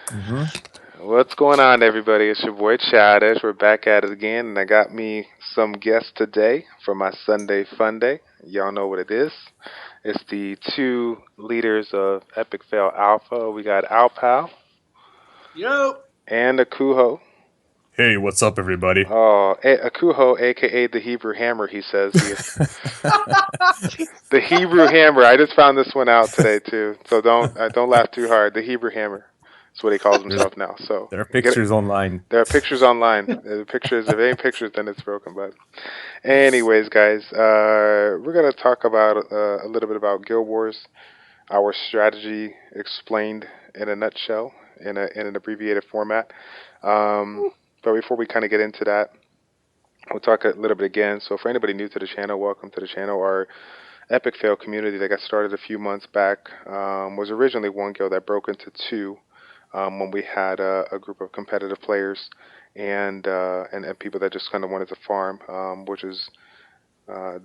hmm What's going on, everybody? It's your boy Childish. We're back at it again, and I got me some guests today for my Sunday Funday. Y'all know what it is. It's the two leaders of Epic Fail Alpha. We got Alpal Yo. and Akuho. Hey, what's up, everybody? Oh, Akuho, aka the Hebrew Hammer. He says the Hebrew Hammer. I just found this one out today too, so don't laugh too hard. The Hebrew Hammer. That's what he calls There's himself now. So there are get it. pictures online. There are pictures online. The pictures, if any pictures, then it's broken. But, anyways, guys, we're gonna talk about a little bit about Guild Wars, our strategy explained in a nutshell, in an abbreviated format. But before we kind of get into that, we'll talk a little bit again. So, for anybody new to the channel, welcome to the channel. Our Epic Fail community that got started a few months back was originally one guild that broke into two when we had a group of competitive players and people that just kind of wanted to farm, which is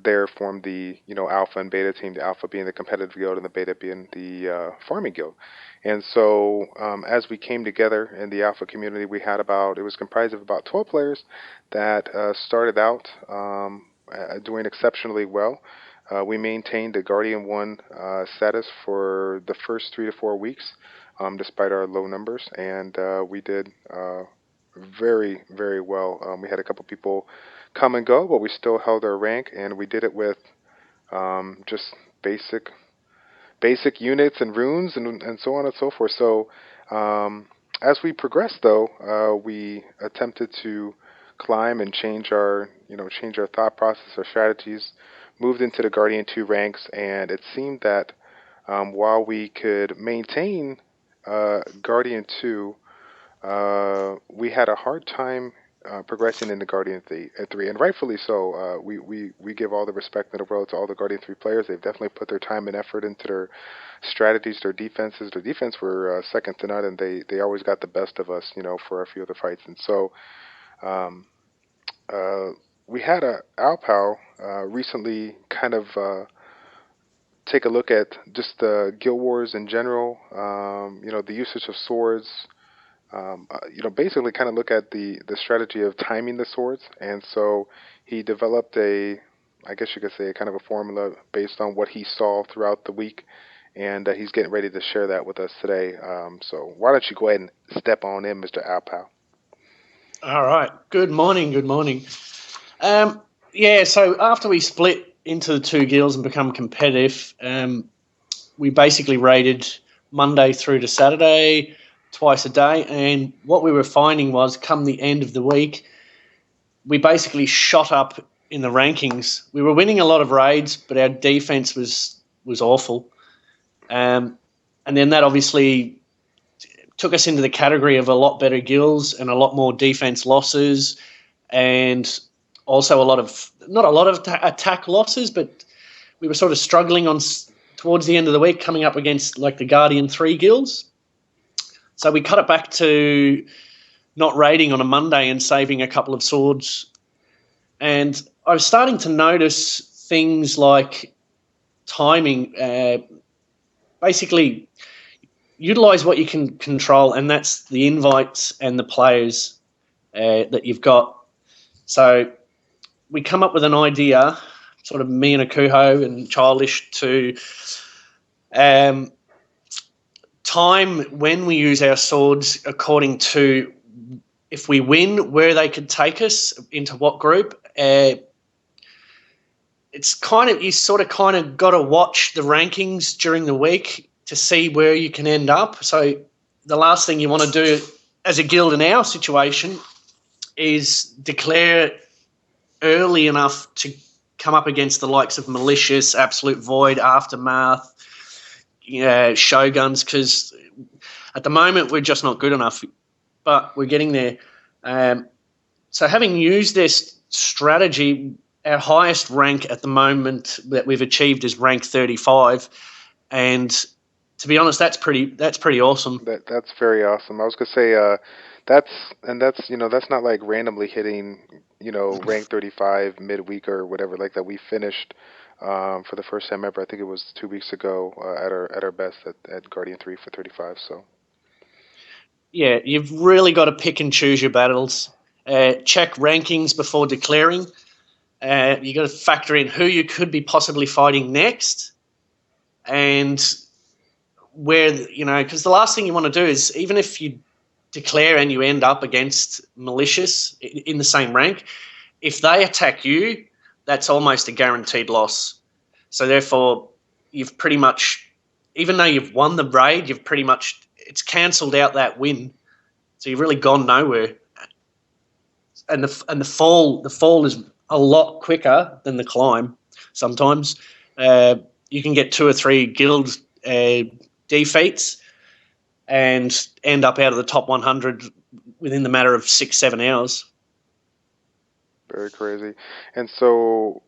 there formed the alpha and beta team. The alpha being the competitive guild and the beta being the farming guild. And so as we came together in the alpha community, we had it was comprised of about 12 players that started out doing exceptionally well. We maintained a Guardian 1 status for the first 3 to 4 weeks, despite our low numbers, and we did very, very well. We had a couple people come and go, but we still held our rank, and we did it with just basic units and runes and so on and so forth. So as we progressed, though, we attempted to climb and change our thought process, our strategies. Moved into the Guardian 2 ranks, and it seemed that while we could maintain Guardian 2, we had a hard time progressing into Guardian 3, and rightfully so. We give all the respect in the world to all the Guardian 3 players. They've definitely put their time and effort into their strategies, their defenses. Their defense were second to none, and they always got the best of us, for a few of the fights. And so um, uh, we had a Alpal recently kind of take a look at just the Guild Wars in general, the usage of swords, basically kind of look at the strategy of timing the swords. And so he developed I guess you could say, a kind of a formula based on what he saw throughout the week. And he's getting ready to share that with us today. So why don't you go ahead and step on in, Mr. Alpal? All right. Good morning. Good morning. So after we split into the two guilds and become competitive, we basically raided Monday through to Saturday, twice a day. And what we were finding was, come the end of the week, we basically shot up in the rankings. We were winning a lot of raids, but our defense was awful. And then that obviously took us into the category of a lot better guilds and a lot more defense losses, and also not a lot of attack losses, but we were sort of struggling towards the end of the week, coming up against like the Guardian 3 guilds. So we cut it back to not raiding on a Monday and saving a couple of swords. And I was starting to notice things like timing. Basically, utilize what you can control, and that's the invites and the players that you've got. So we come up with an idea, sort of me and Akuho and Childish, to time when we use our swords according to, if we win, where they could take us, into what group. It's kind of, you sort of kind of got to watch the rankings during the week to see where you can end up. So the last thing you want to do as a guild in our situation is declare early enough to come up against the likes of Malicious, Absolute Void, Aftermath, Shoguns, because at the moment we're just not good enough, but we're getting there. So having used this strategy, our highest rank at the moment that we've achieved is rank 35, and to be honest, that's pretty awesome. That's very awesome. I was gonna say that's not like randomly hitting rank 35 midweek or whatever like that. We finished for the first time ever. I think it was 2 weeks ago at our best at Guardian 3 for 35. So Yeah, you've really got to pick and choose your battles. Check rankings before declaring. You got to factor in who you could be possibly fighting next, and where, because the last thing you want to do is, even if you declare and you end up against malicious in the same rank, if they attack you, that's almost a guaranteed loss. So therefore, you've pretty much, even though you've won the raid, it's cancelled out that win. So you've really gone nowhere. And the fall is a lot quicker than the climb. Sometimes you can get 2 or 3 guild defeats and end up out of the top 100 within the matter of 6-7 hours. Very crazy. And so,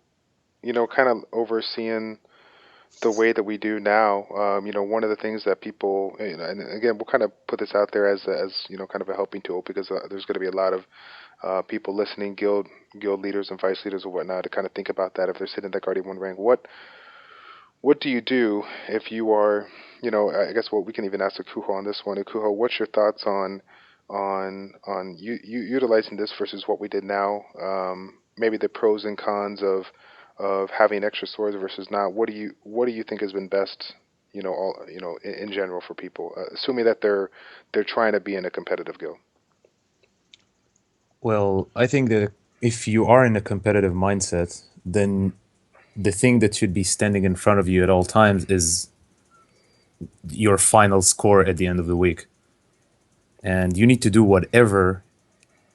kind of overseeing the way that we do now, one of the things that people, and again, we'll kind of put this out there as kind of a helping tool, because there's going to be a lot of people listening, guild leaders and vice leaders or whatnot, to kind of think about that if they're sitting in that Guardian 1 rank. What do you do if you are, I guess we can even ask Akuho on this one. Akuho, what's your thoughts on you utilizing this versus what we did now? Maybe the pros and cons of having extra swords versus not. What do you think has been best, in general for people, assuming that they're trying to be in a competitive guild? Well, I think that if you are in a competitive mindset, then the thing that should be standing in front of you at all times is your final score at the end of the week. And you need to do whatever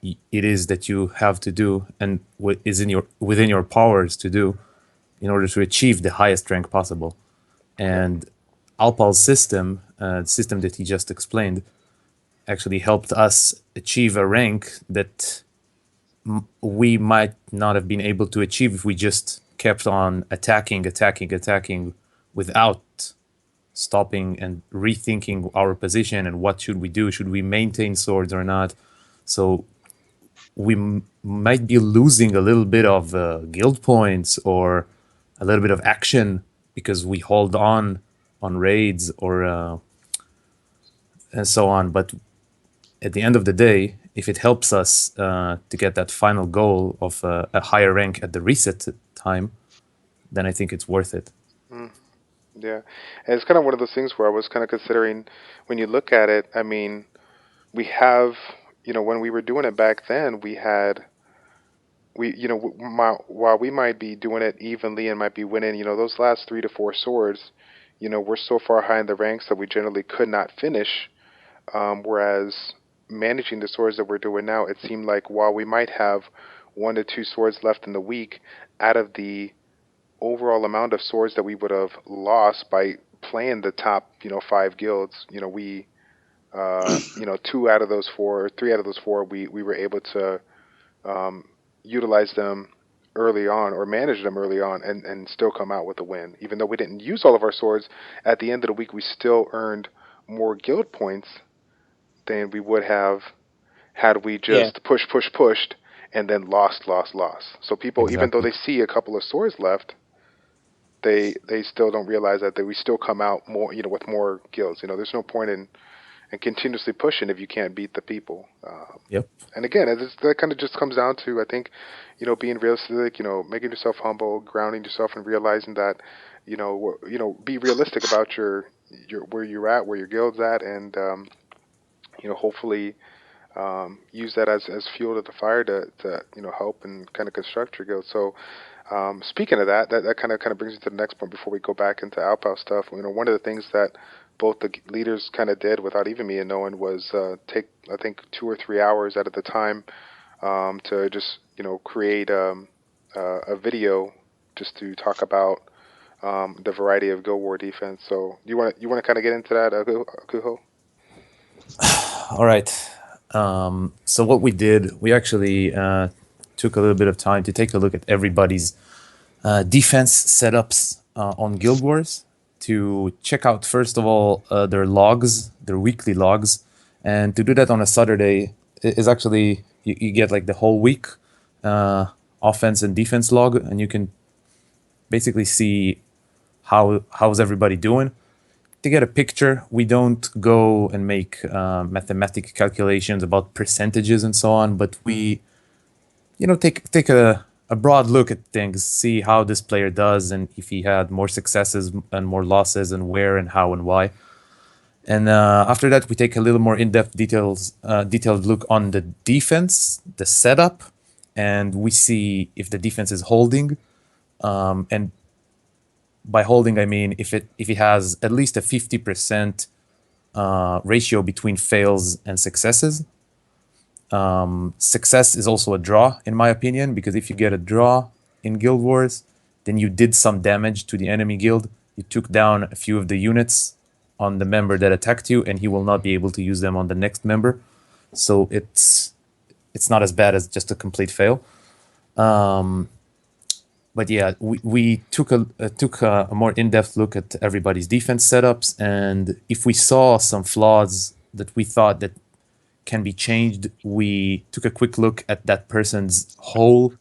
it is that you have to do and what is within your powers to do in order to achieve the highest rank possible. And Alpal's system, the system that he just explained, actually helped us achieve a rank that we might not have been able to achieve if we just kept on attacking without stopping and rethinking our position and what should we do. Should we maintain swords or not? So we might be losing a little bit of guild points or a little bit of action because we hold on raids or and so on. But at the end of the day, if it helps us to get that final goal of a higher rank at the reset time, then I think it's worth it. Yeah, and it's kind of one of those things where I was kind of considering, when you look at it, I mean, we have, when we were doing it back then, while we might be doing it evenly and might be winning, those last 3 to 4 swords, we're so far high in the ranks that we generally could not finish. Whereas managing the swords that we're doing now, it seemed like while we might have 1 to 2 swords left in the week, out of the overall amount of swords that we would have lost by playing the top, 5 guilds, we, 2 out of those 4, or 3 out of those 4, we were able to utilize them early on or manage them early on and still come out with a win. Even though we didn't use all of our swords, at the end of the week, we still earned more guild points than we would have had we just pushed and then lost. So people, Exactly. even though they see a couple of swords left, they still don't realize that we still come out more, with more guilds. There's no point in continuously pushing if you can't beat the people. Yep. And again, that kind of just comes down to, I think, being realistic, making yourself humble, grounding yourself, and realizing that, be realistic about your where you're at, where your guild's at, and hopefully use that as fuel to the fire to help and kind of construct your guild. So speaking of that kind of brings me to the next point before we go back into outbound stuff. One of the things that both the leaders kind of did without even me knowing was take, I think, 2 or 3 hours out of the time to just create a video just to talk about the variety of Guild War defense. So you want to kind of get into that, Akuho? All right. So what we did, we actually took a little bit of time to take a look at everybody's defense setups on Guild Wars, to check out, first of all, their logs, their weekly logs. And to do that on a Saturday is actually, you get like the whole week offense and defense log, and you can basically see how's everybody doing. get a picture. We don't go and make mathematical calculations about percentages and so on, but we, take a broad look at things, see how this player does, and if he had more successes and more losses, and where and how and why. And after that, we take a little more in-depth detailed look on the defense, the setup, and we see if the defense is holding. And by holding, I mean if he has at least a 50% ratio between fails and successes. Success is also a draw, in my opinion, because if you get a draw in Guild Wars, then you did some damage to the enemy guild. You took down a few of the units on the member that attacked you, and he will not be able to use them on the next member. So it's not as bad as just a complete fail. But yeah, we took a more in-depth look at everybody's defense setups, and if we saw some flaws that we thought that can be changed, we took a quick look at that person's whole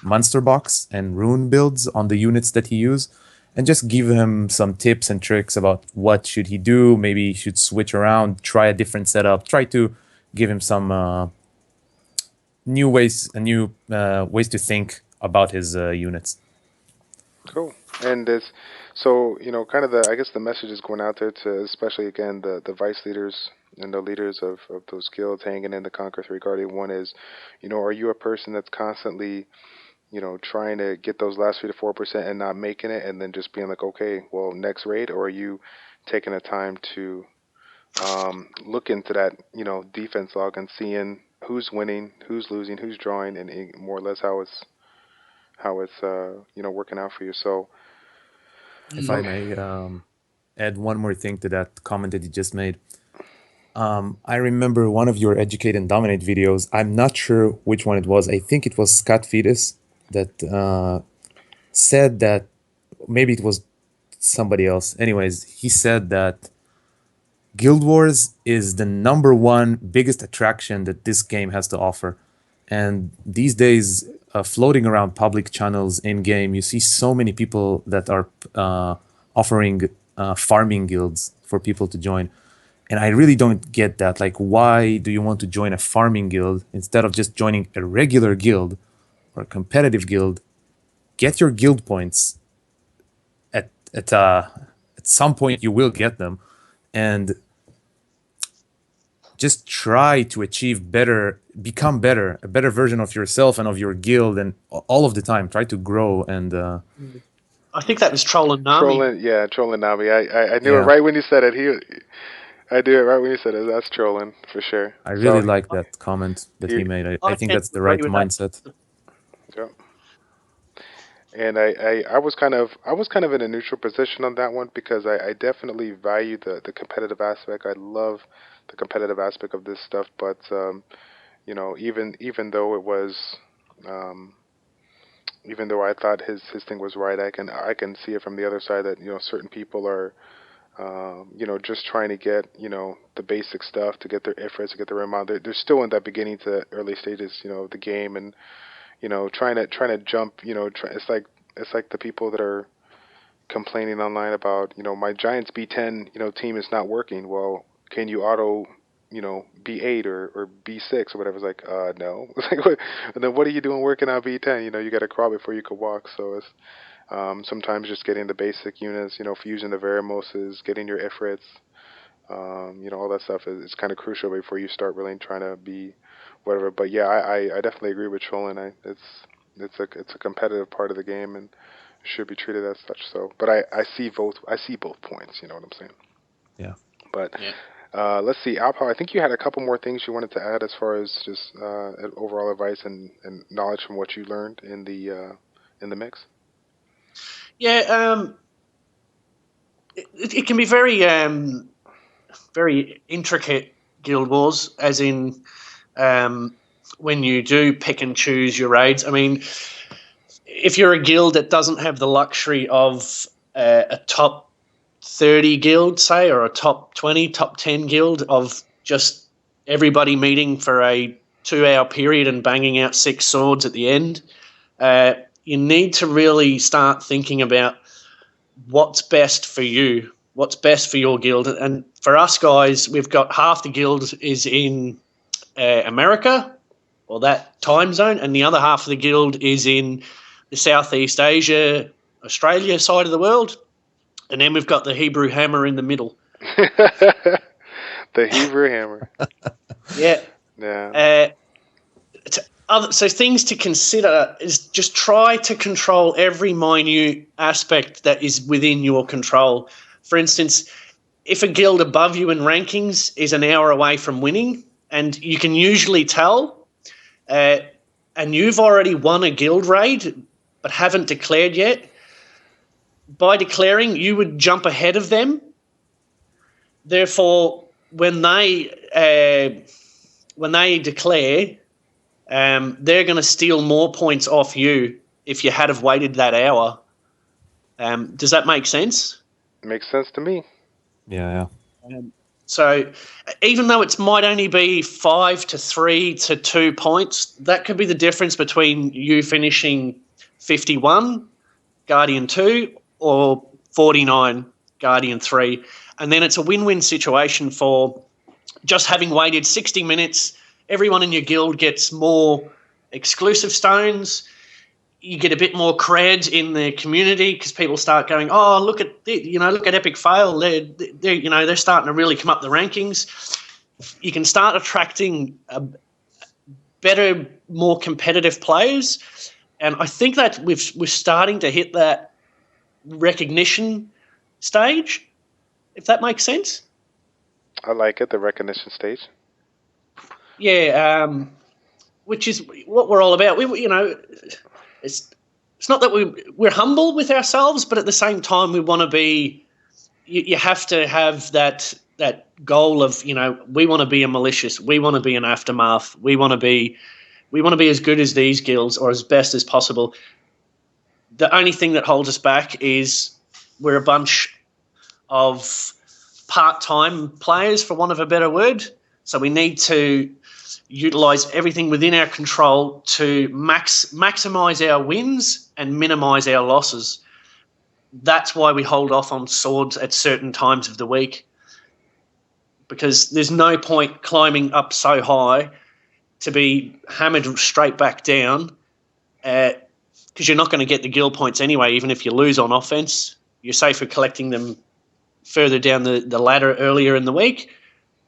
monster box and rune builds on the units that he used, and just give him some tips and tricks about what should he do. Maybe he should switch around, try a different setup, try to give him some new ways to think about his units. Cool. And it's so kind of I guess the message is going out there to, especially again, the vice leaders and the leaders of those guilds hanging in the Conquer 3 Guardian 1 is, are you a person that's constantly, trying to get those last 3 to 4% and not making it, and then just being like, okay, well, next raid? Or are you taking the time to look into that, defense log and seeing who's winning, who's losing, who's drawing, and more or less how it's working out for you? So If I may add one more thing to that comment that you just made. I remember one of your Educate and Dominate videos. I'm not sure which one it was. I think it was Scott Fetus that said that, maybe it was somebody else. Anyways, he said that Guild Wars is the #1 biggest attraction that this game has to offer. And these days, floating around public channels in game, you see so many people that are offering farming guilds for people to join. And I really don't get that. Like, why do you want to join a farming guild instead of just joining a regular guild or a competitive guild? Get your guild points. At some point, you will get them, and just try to achieve better, become better, a better version of yourself and of your guild, and all of the time try to grow. And I think that was Trolling Nami. Trolling Nami. I knew it right when you said it. I knew it right when you said it. That's trolling for sure. I really like that comment that he made. I think that's the right mindset. Yeah. And I was kind of in a neutral position on that one, because I definitely value the competitive aspect. I love the competitive aspect of this stuff, but even though it was even though I thought his thing was right, I can see it from the other side that certain people are just trying to get the basic stuff, to get their IFRS, to get their amount. They're still in that beginning to early stages of the game, and trying to jump. It's like the people that are complaining online about my Giants B10 team is not working. Well, can you auto B8 or B6 or whatever? It's like no. It's like, and then what are you doing working on B10? You got to crawl before you can walk. So it's sometimes just getting the basic units, fusing the Verimoses, getting your Ifrits, all that stuff is kind of crucial before you start really trying to be whatever. But yeah, I definitely agree with Trolling. It's a competitive part of the game and should be treated as such. So, but I see both points. You know what I'm saying? Yeah. But let's see, Alpha. I think you had a couple more things you wanted to add as far as just overall advice and knowledge from what you learned in the mix. Yeah, it can be very very intricate, Guild Wars, as in when you do pick and choose your raids. I mean, if you're a guild that doesn't have the luxury of a top 30 guild, say, or a top 20, top 10 guild of just everybody meeting for a 2-hour period and banging out 6 swords at the end, you need to really start thinking about what's best for you what's best for your guild. And for us guys, we've got half the guild is in America, or that time zone, and the other half of the guild is in the Southeast Asia, Australia side of the world. And then we've got the Hebrew Hammer in the middle. The Hebrew Hammer. Yeah. Yeah. So things to consider is just try to control every minute aspect that is within your control. For instance, if a guild above you in rankings is an hour away from winning, and you can usually tell, and you've already won a guild raid but haven't declared yet, by declaring, you would jump ahead of them. Therefore, when they declare, they're going to steal more points off you if you had have waited that hour. Does that make sense? Makes sense to me. Yeah. So even though it might only be 5 to 3 to 2 points, that could be the difference between you finishing 51, Guardian 2, or 49, Guardian 3. And then it's a win-win situation for just having waited 60 minutes. Everyone in your guild gets more exclusive stones. You get a bit more cred in the community because people start going, oh, look at Epic Fail. They're starting to really come up the rankings. You can start attracting better, more competitive players, and I think that we're starting to hit that recognition stage, if that makes sense. I like it, the recognition stage. Yeah, which is what we're all about. It's not that we're humble with ourselves, but at the same time, we want to be. You have to have that goal of, we want to be a malicious, we want to be an aftermath, we want to be as good as these guilds or as best as possible. The only thing that holds us back is we're a bunch of part-time players, for want of a better word. So we need to utilise everything within our control to maximise our wins and minimise our losses. That's why we hold off on swords at certain times of the week, because there's no point climbing up so high to be hammered straight back down, because you're not going to get the guild points anyway, even if you lose on offense. You're safer collecting them further down the ladder earlier in the week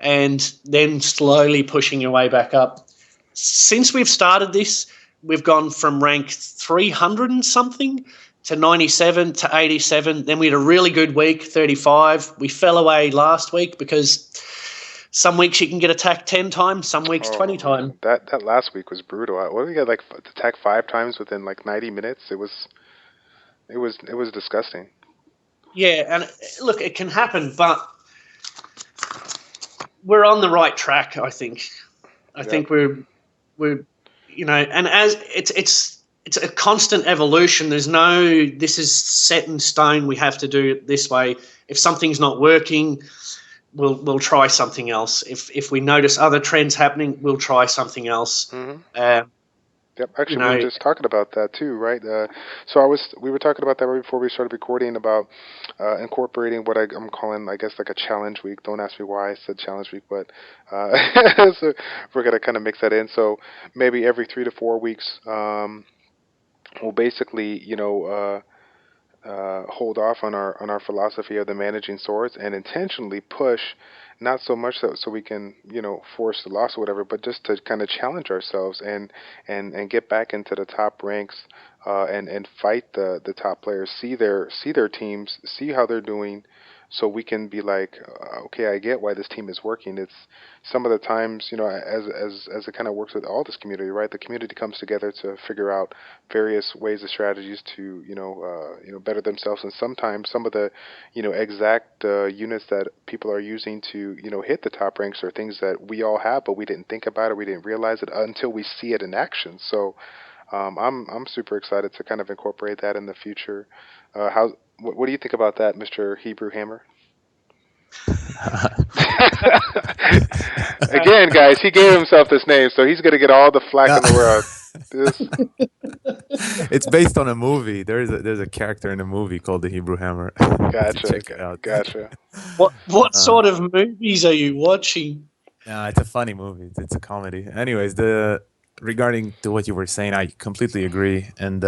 and then slowly pushing your way back up. Since we've started this, we've gone from rank 300 and something to 97 to 87. Then we had a really good week, 35. We fell away last week because some weeks you can get attacked 10 times, some weeks 20 times. That last week was brutal. What did we get, attacked 5 times within 90 minutes? It was disgusting. Yeah, and look, it can happen, but we're on the right track, I think. I think we're and as it's a constant evolution. There's no, this is set in stone, we have to do it this way. If something's not working, we'll try something else. If we notice other trends happening, we'll try something else. Mm-hmm. Yep, actually, we were just talking about that too, right? We were talking about that right before we started recording about incorporating what I'm calling, I guess, like a challenge week. Don't ask me why I said challenge week, but so we're gonna kind of mix that in. So maybe every 3 to 4 weeks, we'll basically, hold off on our philosophy of the managing swords and intentionally push. Not so much so we can, force the loss or whatever, but just to kind of challenge ourselves and get back into the top ranks, and fight the top players, see their teams, see how they're doing, so we can be like, okay, I get why this team is working. It's some of the times, as it kind of works with all this community, right? The community comes together to figure out various ways and strategies to, better themselves. And sometimes some of the, exact units that people are using to, hit the top ranks are things that we all have, but we didn't think about it, we didn't realize it until we see it in action. So I'm super excited to kind of incorporate that in the future. What do you think about that, Mr. Hebrew Hammer? Again, guys, he gave himself this name, so he's going to get all the flack in the world. This It's based on a movie. There's a character in a movie called the Hebrew Hammer. gotcha, Check it out. gotcha. What sort of movies are you watching? It's a funny movie. It's a comedy. Anyways, the regarding to what you were saying, I completely agree. And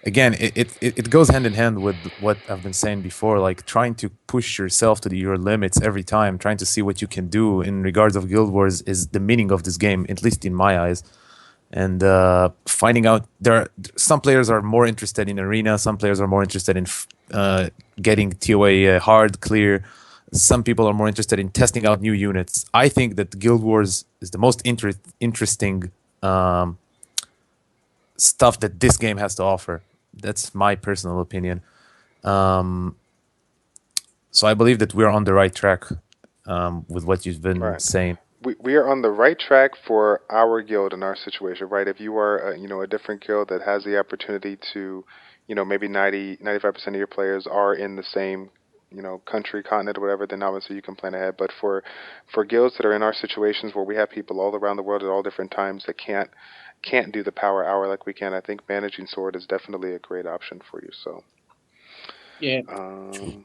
again, it goes hand in hand with what I've been saying before, like trying to push yourself to your limits every time, trying to see what you can do in regards of Guild Wars is the meaning of this game, at least in my eyes. And finding out some players are more interested in arena, some players are more interested in getting TOA hard, clear. Some people are more interested in testing out new units. I think that Guild Wars is the most interesting stuff that this game has to offer. That's my personal opinion. So I believe that we're on the right track with what you've been Right. saying. We are on the right track for our guild in our situation, right? If you are, a different guild that has the opportunity to, maybe 95% of your players are in the same, country, continent, or whatever, then obviously you can plan ahead. But for guilds that are in our situations where we have people all around the world at all different times that can't do the power hour like we can, I think managing sword is definitely a great option for you. So. Yeah.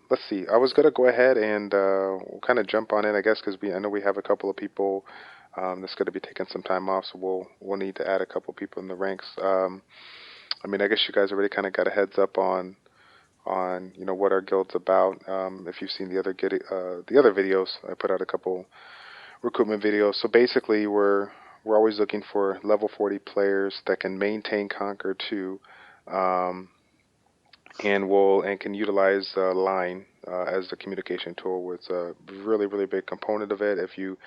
Let's see. I was gonna go ahead and we'll kind of jump on in, I guess, because I know we have a couple of people that's gonna be taking some time off, so we'll need to add a couple people in the ranks. I mean, I guess you guys already kind of got a heads up on what our guild's about. If you've seen the other videos, I put out a couple recruitment videos. So basically, we're always looking for level 40 players that can maintain Conquer 2. And can utilize Line as the communication tool. It's a really really big component of it. If you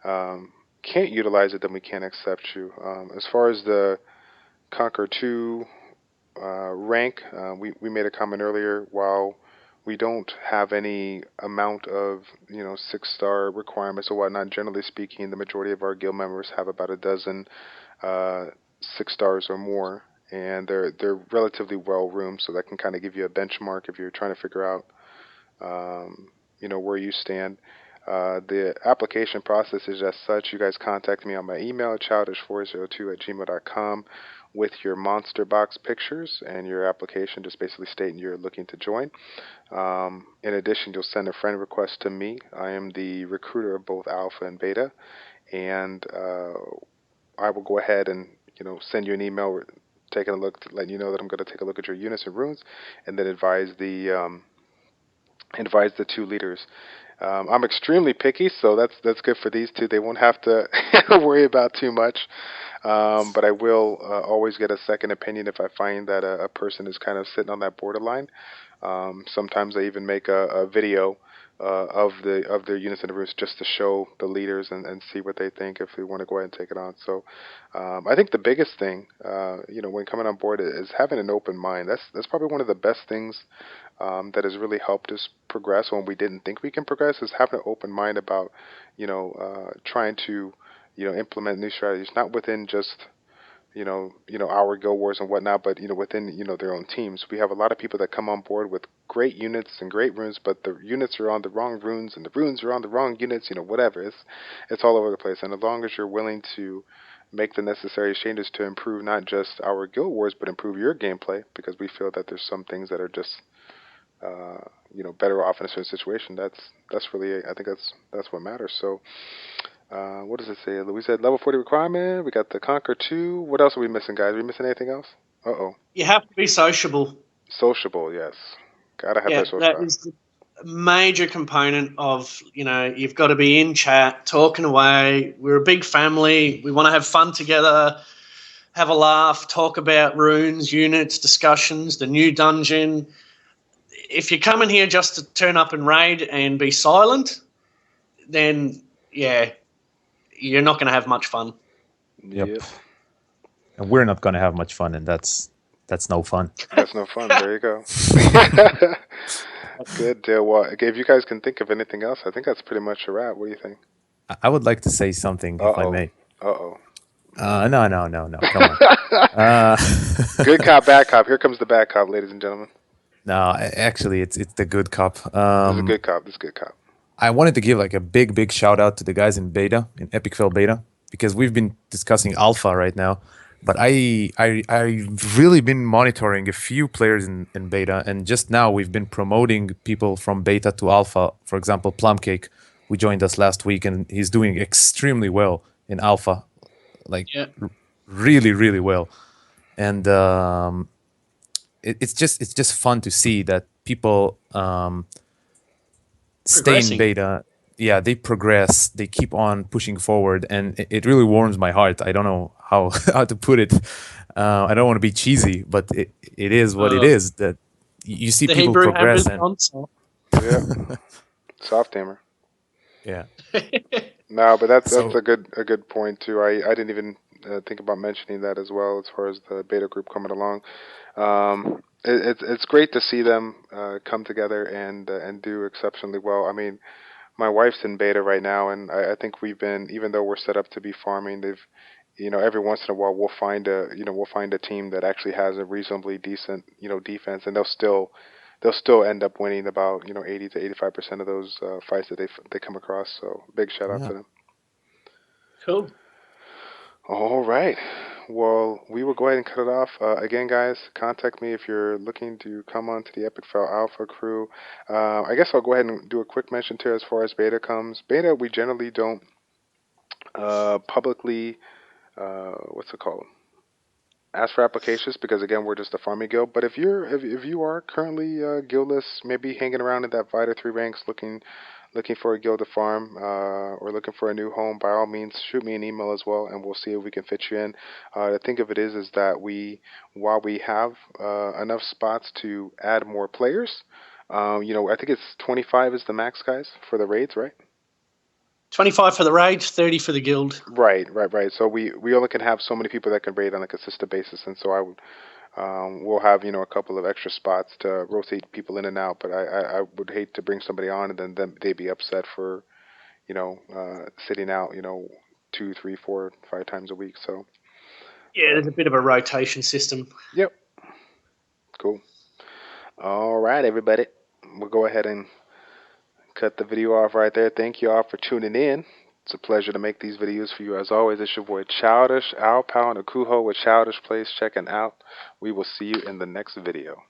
can't utilize it, then we can't accept you. As far as the Conquer 2 rank, we made a comment earlier. While we don't have any amount of 6-star requirements or whatnot, generally speaking, the majority of our guild members have about a dozen 6 stars or more, and they're relatively well roomed, so that can kind of give you a benchmark if you're trying to figure out where you stand. The application process is as such. You guys contact me on my email, childish402@gmail.com, with your monster box pictures and your application, just basically stating you're looking to join. In addition, you'll send a friend request to me. I am the recruiter of both Alpha and Beta, and I will go ahead and send you an email taking a look, letting you know that I'm going to take a look at your units and runes, and then advise the two leaders. I'm extremely picky, so that's good for these two. They won't have to worry about too much, but I will always get a second opinion if I find that a person is kind of sitting on that borderline. Sometimes I even make a video of their units and the runes just to show the leaders and see what they think if they want to go ahead and take it on. So I think the biggest thing, when coming on board is having an open mind. That's probably one of the best things that has really helped us progress when we didn't think we can progress, is having an open mind about trying to implement new strategies, not within just our guild wars and whatnot, but within their own teams. We have a lot of people that come on board with great units and great runes, but the units are on the wrong runes and the runes are on the wrong units. Whatever. It's all over the place. And as long as you're willing to make the necessary changes to improve not just our guild wars, but improve your gameplay, because we feel that there's some things that are just better off in a certain situation. That's really, I think that's what matters. So. What does it say? We said level 40 requirement. We got the Conquer 2. What else are we missing, guys? Are we missing anything else? Uh-oh. You have to be sociable. Sociable, yes. Gotta have that social. That is the major component of, you've got to be in chat, talking away. We're a big family. We want to have fun together, have a laugh, talk about runes, units, discussions, the new dungeon. If you're coming here just to turn up and raid and be silent, then, you're not going to have much fun. Yep. And we're not going to have much fun, and that's no fun. That's no fun. There you go. Good deal. Well, if you guys can think of anything else, I think that's pretty much a wrap. What do you think? I would like to say something, if I may. Uh-oh. No. Come on. Good cop, bad cop. Here comes the bad cop, ladies and gentlemen. No, actually, it's the good cop. This is a good cop. This is a good cop. I wanted to give a big shout out to the guys in beta, in Epic Fail Beta. because we've been discussing alpha right now, but I've really been monitoring a few players in beta, and just now we've been promoting people from beta to alpha. For example, Plumcake, who joined us last week, and he's doing extremely well in alpha, like Yeah. really, really well. And it's just fun to see that people stay in Progressing. beta. Yeah, they progress, they keep on pushing forward, and it really warms my heart. I don't know how how to put it. I don't want to be cheesy, but it is what it is, that you see The people Hebrew progress. hammers And on top. Yeah. Soft hammer. yeah, No, but that's so a good point too. I didn't even think about mentioning that as well as far as the beta group coming along. It's great to see them come together and do exceptionally well. I mean, my wife's in beta right now, and I think we've been, even though we're set up to be farming, they've, every once in a while we'll find a team that actually has a reasonably decent, defense, and they'll still end up winning about 80 to 85% of those fights that they come across. So big shout out yeah. to them. Cool. All right. Well, we will go ahead and cut it off. Again, guys, contact me if you're looking to come on to the Epic Fail Alpha crew. I guess I'll go ahead and do a quick mention too as far as beta comes. Beta, we generally don't publicly, what's it called? Ask for applications because again we're just a farming guild. But if you are currently guildless, maybe hanging around in that Vita 3 ranks looking for a guild to farm or looking for a new home, by all means shoot me an email as well, and we'll see if we can fit you in. The thing of it is that while we have enough spots to add more players, I think it's 25 is the max, guys, for the raids, right? 25 for the raid, 30 for the guild. Right. So we only can have so many people that can raid on a consistent basis, and so I would we'll have a couple of extra spots to rotate people in and out. But I would hate to bring somebody on and then them, they be upset for sitting out 2, 3, 4, 5 times a week. So Yeah, there's a bit of a rotation system. yep, cool. All right, everybody, we'll go ahead and cut the video off right there. Thank you all for tuning in. It's a pleasure to make these videos for you. As always, it's your boy Childish, Al Pal, and Akuho with ChildishPlays checking out. We will see you in the next video.